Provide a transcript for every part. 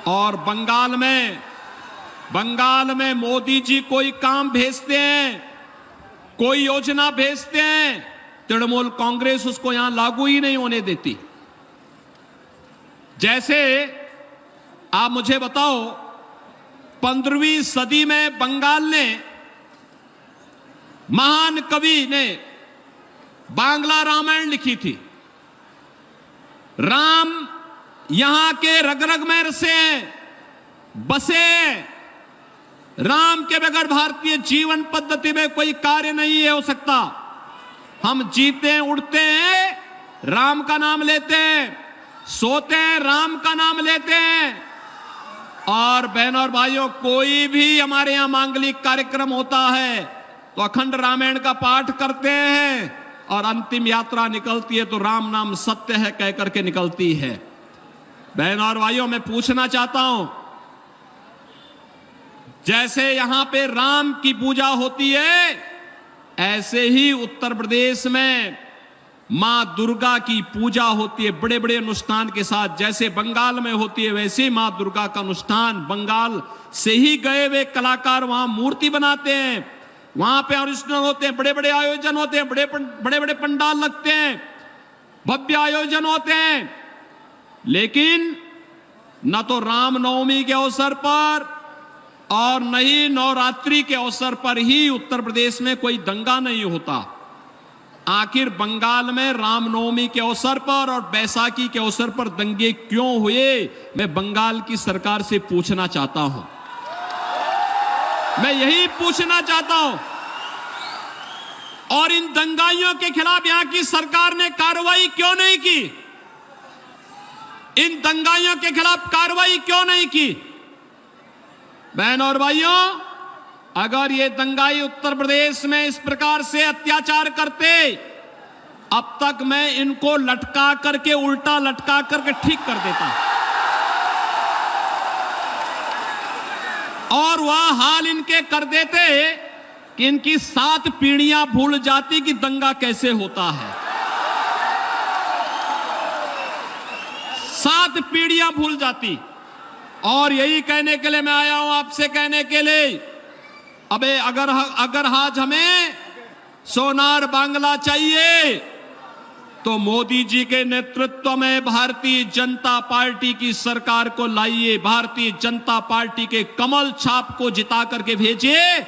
और बंगाल में मोदी जी कोई काम भेजते हैं, कोई योजना भेजते हैं, तृणमूल कांग्रेस उसको यहां लागू ही नहीं होने देती। जैसे आप मुझे बताओ, 15वीं सदी में बंगाल ने, महान कवि ने बांग्ला रामायण लिखी थी। राम यहां के रग रग में बसे। राम के बगैर भारतीय जीवन पद्धति में कोई कार्य नहीं हो सकता। हम जीते हैं, उठते हैं, राम का नाम लेते हैं, सोते हैं, राम का नाम लेते हैं। और बहनों और भाइयों, कोई भी हमारे यहां मांगलिक कार्यक्रम होता है तो अखंड रामायण का पाठ करते हैं और अंतिम यात्रा निकलती है तो राम नाम सत्य है कह करके निकलती है। बहनों और भाइयों, मैं पूछना चाहता हूं, जैसे यहां पे राम की पूजा होती है, ऐसे ही उत्तर प्रदेश में मां दुर्गा की पूजा होती है बड़े बड़े अनुष्ठान के साथ। जैसे बंगाल में होती है, वैसे ही मां दुर्गा का अनुष्ठान, बंगाल से ही गए हुए कलाकार वहां मूर्ति बनाते हैं, वहां पे अनुष्ठान होते हैं, बड़े बड़े आयोजन होते हैं, बड़े बड़े पंडाल लगते हैं, भव्य आयोजन होते हैं। लेकिन न तो रामनवमी के अवसर पर और न ही नवरात्रि के अवसर पर ही उत्तर प्रदेश में कोई दंगा नहीं होता। आखिर बंगाल में रामनवमी के अवसर पर और बैसाखी के अवसर पर दंगे क्यों हुए, मैं बंगाल की सरकार से पूछना चाहता हूं। मैं यही पूछना चाहता हूं। और इन दंगाइयों के खिलाफ यहां की सरकार ने कार्रवाई क्यों नहीं की? इन दंगाइयों के खिलाफ कार्रवाई क्यों नहीं की? बहनों और भाइयों, अगर ये दंगाई उत्तर प्रदेश में इस प्रकार से अत्याचार करते, अब तक मैं इनको लटका करके, उल्टा लटका करके ठीक कर देता। और वह हाल इनके कर देते कि इनकी 7 पीढ़ियां भूल जाती कि दंगा कैसे होता है। 7 पीढ़ियां भूल जाती। और यही कहने के लिए मैं आया हूं, आपसे कहने के लिए, अबे अगर आज हमें सोनार बांग्ला चाहिए तो मोदी जी के नेतृत्व में भारतीय जनता पार्टी की सरकार को लाइए, भारतीय जनता पार्टी के कमल छाप को जिता करके भेजिए।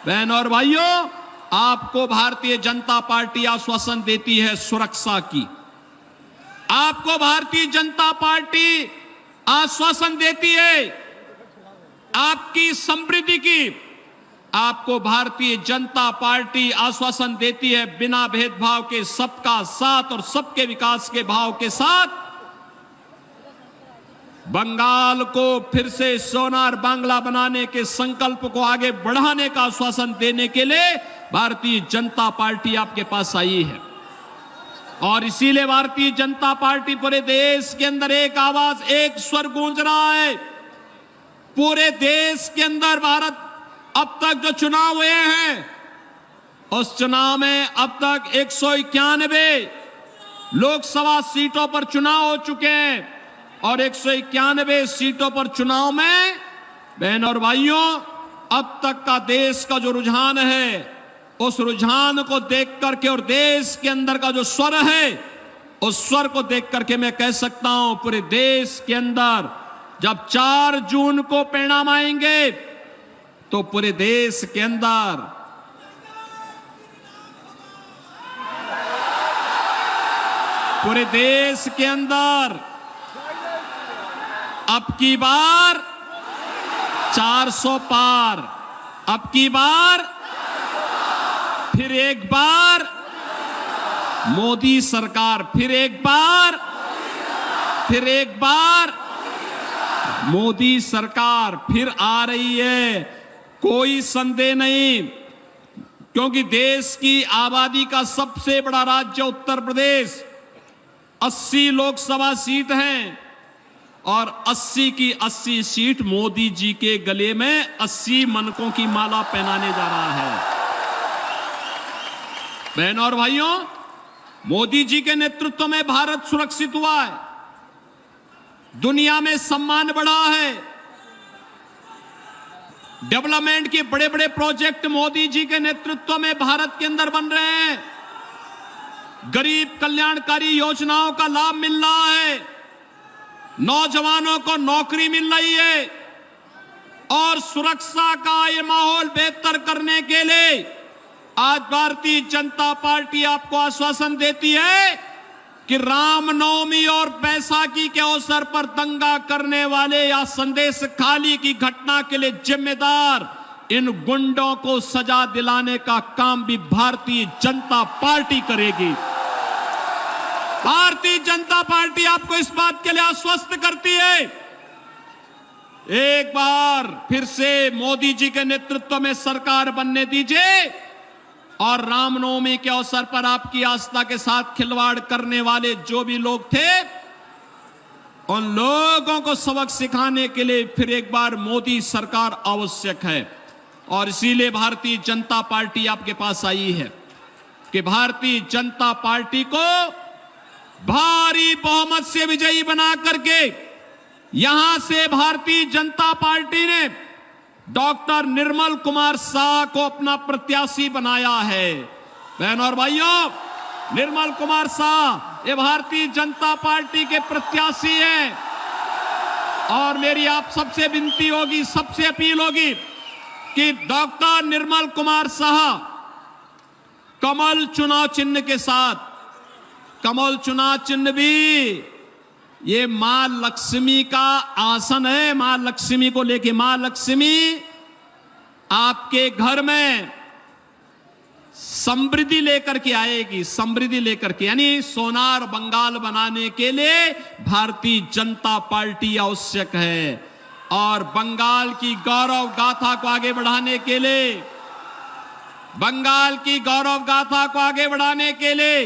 बहनों और भाइयों, आपको भारतीय जनता पार्टी आश्वासन देती है सुरक्षा की, आपको भारतीय जनता पार्टी आश्वासन देती है आपकी समृद्धि की, आपको भारतीय जनता पार्टी आश्वासन देती है बिना भेदभाव के सबका साथ और सबके विकास के भाव के साथ बंगाल को फिर से सोनार बांग्ला बनाने के संकल्प को आगे बढ़ाने का आश्वासन देने के लिए भारतीय जनता पार्टी आपके पास आई है। और इसीलिए भारतीय जनता पार्टी पूरे देश के अंदर एक आवाज, एक स्वर गूंज रहा है। पूरे देश के अंदर भारत अब तक जो चुनाव हुए हैं, उस चुनाव में अब तक 191 लोकसभा सीटों पर चुनाव हो चुके हैं। और 191 सीटों पर चुनाव में बहनों और भाइयों, अब तक का देश का जो रुझान है, उस रुझान को देख करके और देश के अंदर का जो स्वर है, उस स्वर को देख करके मैं कह सकता हूं, पूरे देश के अंदर जब 4 जून को परिणाम आएंगे तो पूरे देश के अंदर अब की बार 400 पार, अब की बार फिर एक बार मोदी सरकार, फिर एक बार मोदी सरकार फिर आ रही है। कोई संदेह नहीं, क्योंकि देश की आबादी का सबसे बड़ा राज्य उत्तर प्रदेश, 80 लोकसभा सीट हैं और 80 की 80 सीट मोदी जी के गले में 80 मनकों की माला पहनाने जा रहा है। बहनों और भाइयों, मोदी जी के नेतृत्व में भारत सुरक्षित हुआ है, दुनिया में सम्मान बढ़ा है, डेवलपमेंट के बड़े बड़े प्रोजेक्ट मोदी जी के नेतृत्व में भारत के अंदर बन रहे हैं। गरीब कल्याणकारी योजनाओं का लाभ मिल रहा है, नौजवानों को नौकरी मिल रही है और सुरक्षा का ये माहौल बेहतर करने के लिए आज भारतीय जनता पार्टी आपको आश्वासन देती है कि रामनवमी और बैसाखी के अवसर पर दंगा करने वाले या संदेश खाली की घटना के लिए जिम्मेदार इन गुंडों को सजा दिलाने का काम भी भारतीय जनता पार्टी करेगी। भारतीय जनता पार्टी आपको इस बात के लिए आश्वस्त करती है। एक बार फिर से मोदी जी के नेतृत्व में सरकार बनने दीजिए और रामनवमी के अवसर पर आपकी आस्था के साथ खिलवाड़ करने वाले जो भी लोग थे उन लोगों को सबक सिखाने के लिए फिर एक बार मोदी सरकार आवश्यक है। और इसीलिए भारतीय जनता पार्टी आपके पास आई है कि भारतीय जनता पार्टी को भारी बहुमत से विजयी बना करके यहां से भारतीय जनता पार्टी ने डॉक्टर निर्मल कुमार शाह को अपना प्रत्याशी बनाया है। बहनों और भाइयों, निर्मल कुमार शाह ये भारतीय जनता पार्टी के प्रत्याशी हैं और मेरी आप सबसे विनती होगी, सबसे अपील होगी कि डॉक्टर निर्मल कुमार शाह कमल चुनाव चिन्ह के साथ, कमल चुनाव चिन्ह भी ये मां लक्ष्मी का आसन है। मां लक्ष्मी को लेके, मां लक्ष्मी आपके घर में समृद्धि लेकर के आएगी, समृद्धि लेकर के, यानी सोनार बंगाल बनाने के लिए भारतीय जनता पार्टी आवश्यक है। और बंगाल की गौरव गाथा को आगे बढ़ाने के लिए, बंगाल की गौरव गाथा को आगे बढ़ाने के लिए,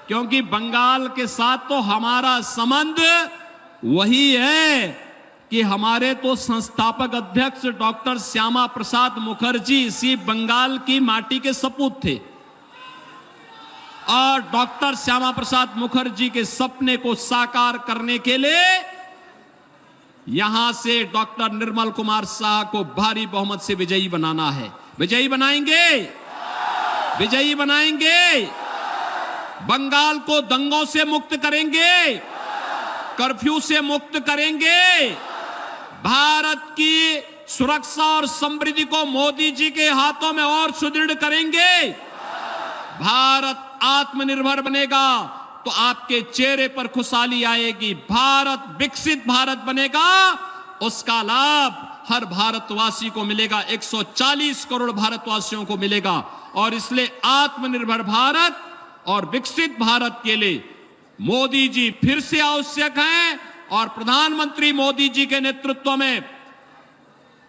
क्योंकि बंगाल के साथ तो हमारा संबंध वही है कि हमारे तो संस्थापक अध्यक्ष डॉक्टर श्यामा प्रसाद मुखर्जी इसी बंगाल की माटी के सपूत थे और डॉक्टर श्यामा प्रसाद मुखर्जी के सपने को साकार करने के लिए यहां से डॉक्टर निर्मल कुमार शाह को भारी बहुमत से विजयी बनाना है। विजयी बनाएंगे, विजयी बनाएंगे। बंगाल को दंगों से मुक्त करेंगे, कर्फ्यू से मुक्त करेंगे, भारत की सुरक्षा और समृद्धि को मोदी जी के हाथों में और सुदृढ़ करेंगे। भारत आत्मनिर्भर बनेगा तो आपके चेहरे पर खुशहाली आएगी। भारत विकसित भारत बनेगा, उसका लाभ हर भारतवासी को मिलेगा, 140 करोड़ भारतवासियों को मिलेगा। और इसलिए आत्मनिर्भर भारत और विकसित भारत के लिए मोदी जी फिर से आवश्यक हैं और प्रधानमंत्री मोदी जी के नेतृत्व में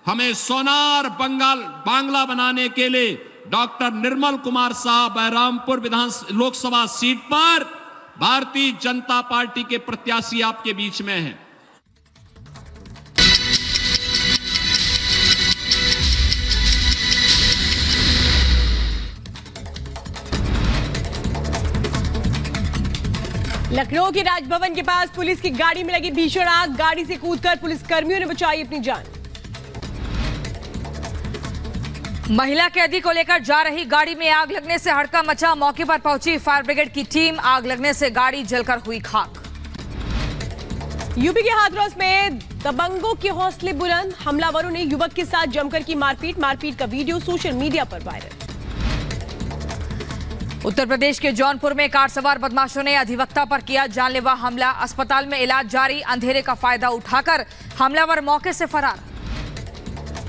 हमें सोनार बांग्ला बनाने के लिए डॉक्टर निर्मल कुमार शाह बहरामपुर लोकसभा सीट पर भारतीय जनता पार्टी के प्रत्याशी आपके बीच में हैं। लखनऊ के राजभवन के पास पुलिस की गाड़ी में लगी भीषण आग, गाड़ी से कूदकर पुलिस कर्मियों ने बचाई अपनी जान। महिला कैदी को लेकर जा रही गाड़ी में आग लगने से हड़कंप मचा, मौके पर पहुंची फायर ब्रिगेड की टीम, आग लगने से गाड़ी जलकर हुई खाक। यूपी के हाथरस में दबंगों के हौसले बुलंद, हमलावरों ने युवक के साथ जमकर की मारपीट का वीडियो सोशल मीडिया पर वायरल। उत्तर प्रदेश के जौनपुर में कार सवार बदमाशों ने अधिवक्ता पर किया जानलेवा हमला, अस्पताल में इलाज जारी, अंधेरे का फायदा उठाकर हमलावर मौके से फरार।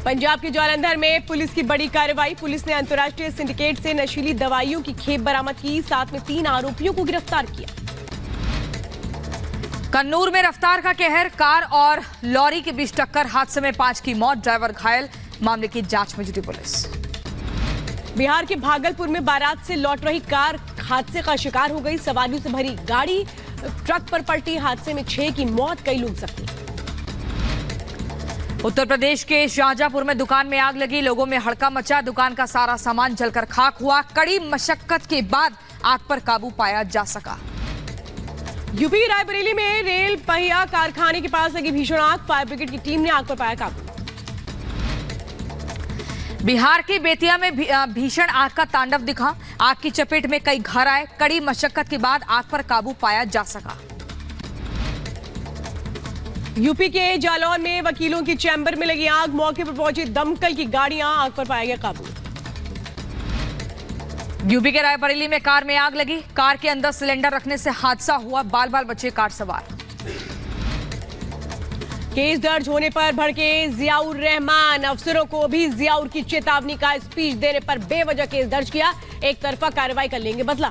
पंजाब के जालंधर में पुलिस की बड़ी कार्रवाई, पुलिस ने अंतर्राष्ट्रीय सिंडिकेट से नशीली दवाइयों की खेप बरामद की, साथ में 3 आरोपियों को गिरफ्तार किया। कन्नूर में रफ्तार का कहर, कार और लॉरी के बीच टक्कर, हादसे में 5 की मौत, ड्राइवर घायल, मामले की जांच में जुटी पुलिस। बिहार के भागलपुर में बारात से लौट रही कार हादसे का शिकार हो गई, सवारियों से भरी गाड़ी ट्रक पर पलटी, हादसे में 6 की मौत, कई लोग जख्मी। उत्तर प्रदेश के शाहजहांपुर में दुकान में आग लगी, लोगों में हड़कंप मचा, दुकान का सारा सामान जलकर खाक हुआ, कड़ी मशक्कत के बाद आग पर काबू पाया जा सका। यूपी के रायबरेली में रेल पहिया कारखाने के पास लगी भीषण आग, फायर ब्रिगेड की टीम ने आग पर पाया काबू। बिहार की बेतिया में भीषण आग का तांडव दिखा। आग की चपेट में कई घर आए। कड़ी मशक्कत के बाद आग पर काबू पाया जा सका। यूपी के जालौन में वकीलों की चैम्बर में लगी आग। मौके पर पहुंची दमकल की गाड़ियां, आग पर पाया गया काबू। यूपी के रायबरेली में कार में आग लगी। कार के अंदर सिलेंडर रखने से हादसा हुआ। बाल बाल बचे कार सवार। केस दर्ज होने पर भड़के जियाउर रहमान। अफसरों को भी जियाउर की चेतावनी का स्पीच देने पर बेवजह केस दर्ज किया। एक तरफा कार्रवाई कर लेंगे बदला।